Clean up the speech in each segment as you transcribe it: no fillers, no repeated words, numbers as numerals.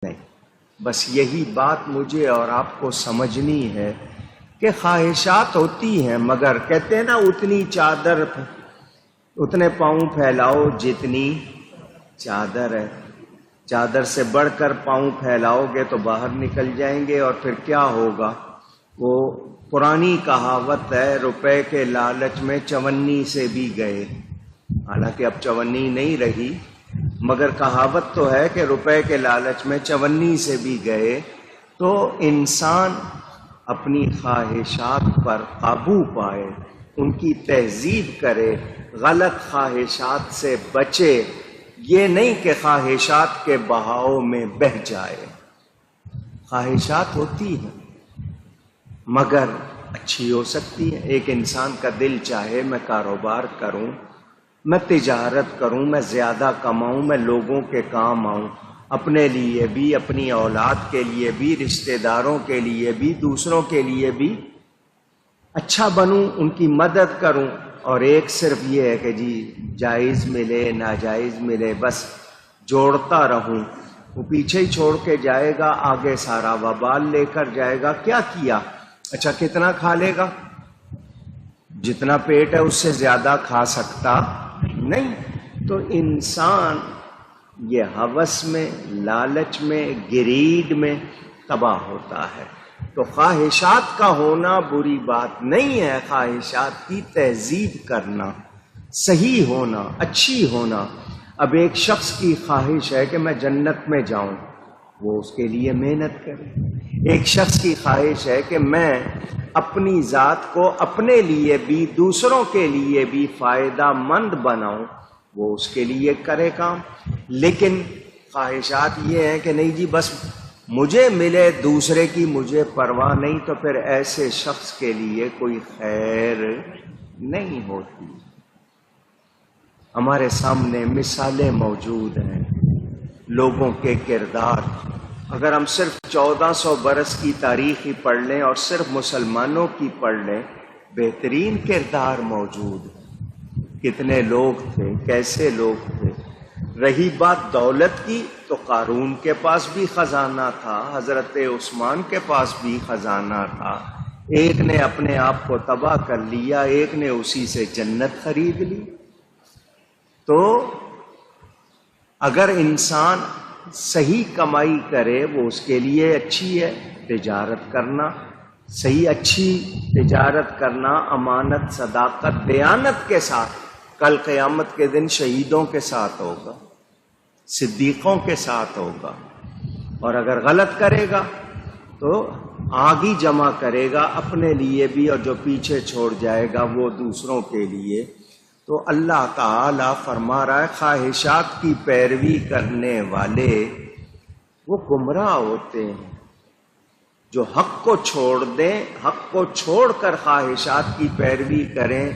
نہیں، بس یہی بات مجھے اور آپ کو سمجھنی ہے کہ خواہشات ہوتی ہیں، مگر کہتے ہیں نا اتنے پاؤں پھیلاؤ جتنی چادر ہے۔ چادر سے بڑھ کر پاؤں پھیلاؤ گے تو باہر نکل جائیں گے، اور پھر کیا ہوگا؟ وہ پرانی کہاوت ہے، روپے کے لالچ میں چونی سے بھی گئے۔ حالانکہ اب چونی نہیں رہی، مگر کہاوت تو ہے کہ روپے کے لالچ میں چونی سے بھی گئے۔ تو انسان اپنی خواہشات پر قابو پائے، ان کی تہذیب کرے، غلط خواہشات سے بچے، یہ نہیں کہ خواہشات کے بہاؤ میں بہہ جائے۔ خواہشات ہوتی ہیں مگر اچھی ہو سکتی ہے۔ ایک انسان کا دل چاہے میں کاروبار کروں، میں تجارت کروں، میں زیادہ کماؤں، میں لوگوں کے کام آؤں، اپنے لیے بھی، اپنی اولاد کے لیے بھی، رشتہ داروں کے لیے بھی، دوسروں کے لیے بھی اچھا بنوں، ان کی مدد کروں۔ اور ایک صرف یہ ہے کہ جی جائز ملے ناجائز ملے بس جوڑتا رہوں، وہ پیچھے ہی چھوڑ کے جائے گا، آگے سارا وبال لے کر جائے گا۔ کیا کیا؟ اچھا کتنا کھا لے گا؟ جتنا پیٹ ہے اس سے زیادہ کھا سکتا نہیں۔ تو انسان یہ ہوس میں، لالچ میں، گرید میں تباہ ہوتا ہے۔ تو خواہشات کا ہونا بری بات نہیں ہے، خواہشات کی تہذیب کرنا، صحیح ہونا، اچھی ہونا۔ اب ایک شخص کی خواہش ہے کہ میں جنت میں جاؤں، وہ اس کے لیے محنت کرے۔ ایک شخص کی خواہش ہے کہ میں اپنی ذات کو اپنے لیے بھی دوسروں کے لیے بھی فائدہ مند بناؤں، وہ اس کے لیے کرے کام۔ لیکن خواہشات یہ ہیں کہ نہیں جی بس مجھے ملے، دوسرے کی مجھے پرواہ نہیں، تو پھر ایسے شخص کے لیے کوئی خیر نہیں ہوتی۔ ہمارے سامنے مثالیں موجود ہیں لوگوں کے کردار۔ اگر ہم صرف 1400 برس کی تاریخ ہی پڑھ لیں اور صرف مسلمانوں کی پڑھ لیں، بہترین کردار موجود۔ کتنے لوگ تھے، کیسے لوگ تھے۔ رہی بات دولت کی تو قارون کے پاس بھی خزانہ تھا، حضرت عثمان کے پاس بھی خزانہ تھا۔ ایک نے اپنے آپ کو تباہ کر لیا، ایک نے اسی سے جنت خرید لی۔ تو اگر انسان صحیح کمائی کرے وہ اس کے لیے اچھی ہے۔ تجارت کرنا صحیح، اچھی تجارت کرنا، امانت، صداقت، دیانت کے ساتھ، کل قیامت کے دن شہیدوں کے ساتھ ہوگا، صدیقوں کے ساتھ ہوگا۔ اور اگر غلط کرے گا تو آگ ہی جمع کرے گا، اپنے لیے بھی، اور جو پیچھے چھوڑ جائے گا وہ دوسروں کے لیے۔ تو اللہ تعالی فرما رہا ہے خواہشات کی پیروی کرنے والے وہ گمراہ ہوتے ہیں۔ جو حق کو چھوڑ دیں، حق کو چھوڑ کر خواہشات کی پیروی کریں،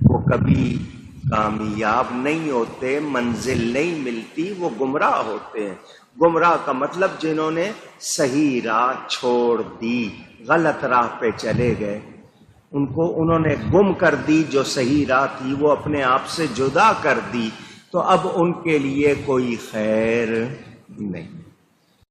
وہ کبھی کامیاب نہیں ہوتے، منزل نہیں ملتی، وہ گمراہ ہوتے ہیں۔ گمراہ کا مطلب جنہوں نے صحیح راہ چھوڑ دی، غلط راہ پہ چلے گئے، انہوں نے گم کر دی۔ جو صحیح راہ تھی وہ اپنے آپ سے جدا کر دی، تو اب ان کے لیے کوئی خیر نہیں۔